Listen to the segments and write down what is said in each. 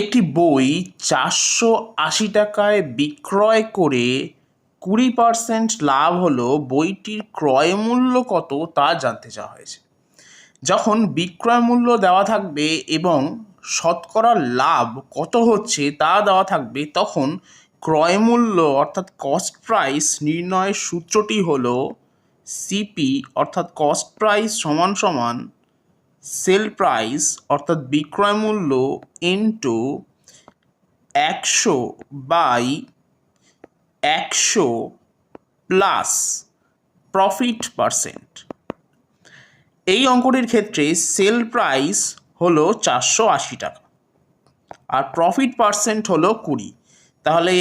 একটি বই 480 টাকায় বিক্রয় করে 20% লাভ হলো, বইটির ক্রয় মূল্য কত তা জানতে চাওয়া হয়েছে। যখন বিক্রয় মূল্য দেওয়া থাকবে এবং শতকরা লাভ কত হচ্ছে তা দেওয়া থাকবে, তখন ক্রয় মূল্য অর্থাৎ কস্ট প্রাইস নির্ণয়ের সূত্রটি হলো সিপি অর্থাৎ কস্ট প্রাইস সমান সমান সেল প্রাইস অর্থাৎ বিক্রয় মূল্য ইন্টু 100/100 প্লাস প্রফিট পার্সেন্ট। এই অঙ্কটির ক্ষেত্রে সেল প্রাইস হলো 480 টাকা আর প্রফিট পার্সেন্ট হলো 20। তাহলে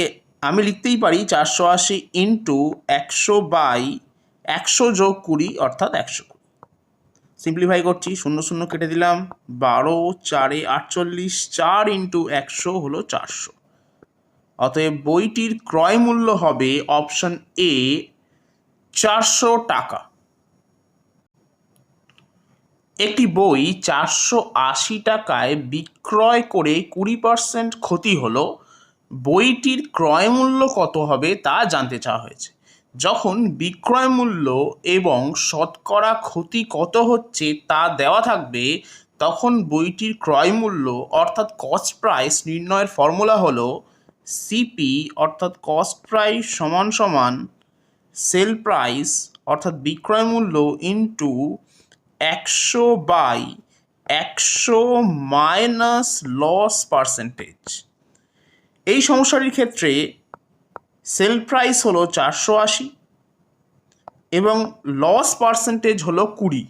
আমি লিখতেই পারি 480 ইন্টু 100/100 যোগ 20 অর্থাৎ 120। সিম্পলিফাই করছি, 0 0 কেটে দিলাম, 12 4 48, 4 ইন্টু 100 হলো 400। অতএব বইটির ক্রয় মূল্য হবে অপশন এ 400 টাকা। একটি বই 480 টাকায় বিক্রয় করে 20% ক্ষতি হলো, বইটির ক্রয় মূল্য কত হবে তা জানতে চাওয়া হয়েছে। যখন বিক্রয় মূল্য এবং শতকরা ক্ষতি কত হচ্ছে তা দেওয়া থাকবে, তখন বইটির ক্রয় মূল্য অর্থাৎ কস্ট প্রাইস নির্ণয়ের ফর্মুলা হলো সিপি অর্থাৎ কস্ট প্রাইস সমান সমান সেল প্রাইস অর্থাৎ বিক্রয় মূল্য ইন্টু 100/100 মাইনাস লস পার্সেন্টেজ। এই সমস্যাটির ক্ষেত্রে সেল প্রাইস হলো 480 এবং লস পার্সেন্টেজ হলো 20।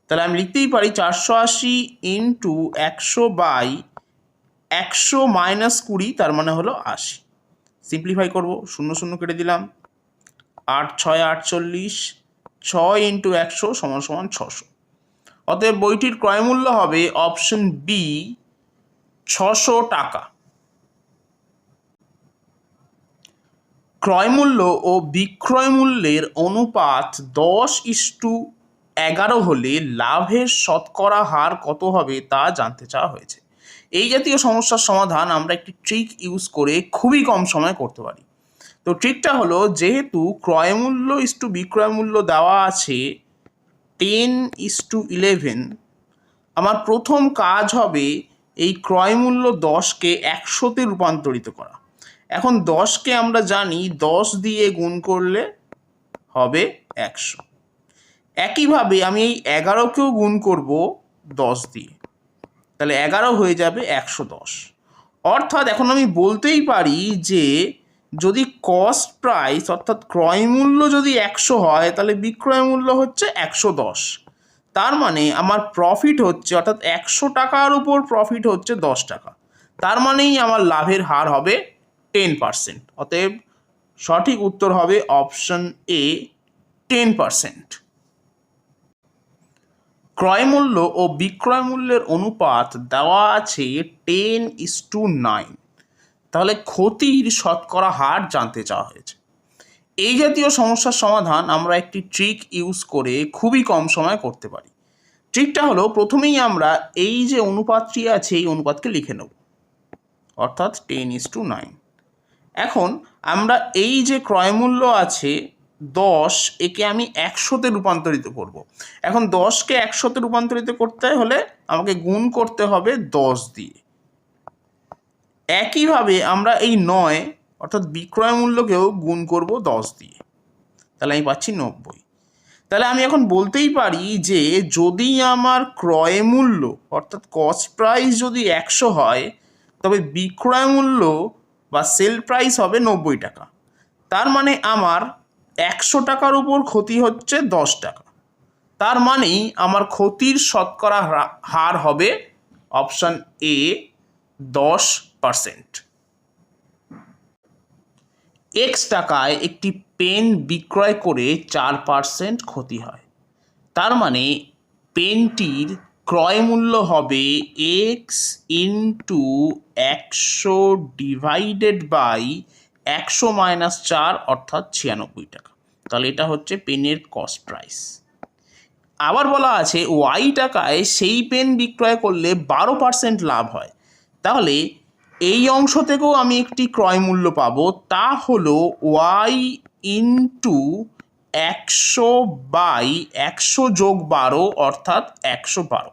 তাহলে আমি লিখতেই পারি 480 ইন্টু 100/100 মাইনাস 20, তার মানে হলো 80। সিম্পলিফাই করব, 0 0 কেটে দিলাম, 8 6 48, 6 ইন্টু 100 সমান সমান 600। অতএব বইটির ক্রয় মূল্য হবে অপশন বি 600 টাকা। ক্রয় মূল্য ও বিক্রয় মূল্যের অনুপাত 10:11 হলে লাভের শতকরা হার কত হবে তা জানতে চাওয়া হয়েছে। এই জাতীয় সমস্যার সমাধান আমরা একটি ট্রিক ইউজ করে খুবই কম সময়ে করতে পারি। তো ট্রিকটা হলো, যেহেতু ক্রয় মূল্য ইস্টু বিক্রয় মূল্য দেওয়া আছে 10:11, আমার প্রথম কাজ হবে এই ক্রয় মূল্য 10কে 100-তে রূপান্তরিত করা। এখন 10কে আমরা জানি 10 দিয়ে গুণ করলে হবে 100। একইভাবে আমি এই 11কেও গুণ করব 10 দিয়ে, তাহলে 11 হয়ে যাবে 110। অর্থাৎ এখন আমি বলতেই পারি যে যদি কস্ট প্রাইস অর্থাৎ ক্রয় মূল্য যদি 100 হয়, তাহলে বিক্রয় মূল্য হচ্ছে 110। তার মানে আমার প্রফিট হচ্ছে অর্থাৎ 100 টাকার উপর প্রফিট হচ্ছে 10 টাকা। তার মানেই আমার লাভের হার হবে 10%। অতএব সঠিক উত্তর হবে অপশন এ 10%। ক্রয় মূল্য ও বিক্রয় মূল্যের অনুপাত দেওয়া আছে 10:9। তাহলে ক্ষতির শতকরা হার জানতে চাওয়া হয়েছে। এই জাতীয় সমস্যার সমাধান আমরা একটি ট্রিক ইউজ করে খুবই কম সময়ে করতে পারি। ট্রিকটা হলো, প্রথমেই আমরা এই যে অনুপাতটি আছে এই অনুপাতকে লিখে নেব, অর্থাৎ 10:9। এখন আমরা এই যে ক্রয় মূল্য আছে 10, একে আমি 100-তে রূপান্তরিত করব। এখন 10কে 100-তে রূপান্তরিত করতে হলে আমাকে গুণ করতে হবে 10 দিয়ে। একইভাবে আমরা এই 9 অর্থাৎ বিক্রয় মূল্যকেও গুণ করব 10 দিয়ে, তাহলে আমি পাচ্ছি 90। তাহলে আমি এখন বলতেই পারি যে যদি আমার ক্রয় মূল্য অর্থাৎ কস্ট প্রাইস যদি 100 হয়, তবে বিক্রয় মূল্য বা সেল প্রাইস হবে 90 টাকা। তার মানে আমার 100 টাকার উপর ক্ষতি হচ্ছে 10 টাকা। তার মানেই আমার ক্ষতির শতকরা হার হবে অপশন এ 10%। এক্স টাকায় একটি পেন বিক্রয় করে 4% ক্ষতি হয়। তার মানে পেনটির ক্রয় মূল্য হবে x into 100 divided by 100 minus 4 অর্থাৎ 96 টাকা। তাহলে এটা হচ্ছে পেনের কস্ট প্রাইস। আবার বলা আছে ওয়াই টাকায় সেই পেন বিক্রয় করলে 12% লাভ হয়। তাহলে এই অংশ থেকেও আমি একটি ক্রয় মূল্য পাবো, তা হলো ওয়াই ইন্টু 100/100 + 12 অর্থাৎ 112।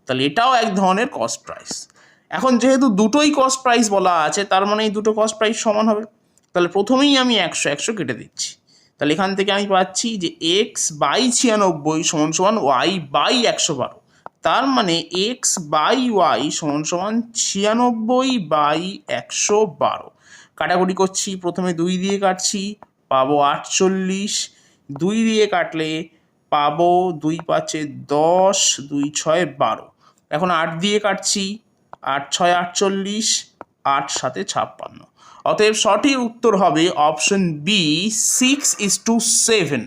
তাহলে এটাও এক ধরনের কস্ট প্রাইস। এখন যেহেতু দুটোই কস্ট প্রাইস বলা আছে, তার মানে এই দুটো কস্ট প্রাইস সমান হবে। তাহলে প্রথমেই আমি 100 কেটে দিচ্ছি। তাহলে এখান থেকে আমি পাচ্ছি যে x/96 = y/112। তার মানে x/y = 96/112। কাটাকুটি করছি, প্রথমে 2 দিয়ে কাটছি, পাবো 48। 2 দিয়ে কাটলে পাবো 2 × 5 = 10, 2 × 6 = 12। এখন 8 দিয়ে কাটছি, 8 × 6 = 48, 8 × 7 = 56। অতএব সঠিক উত্তর হবে অপশন বি, 6:7।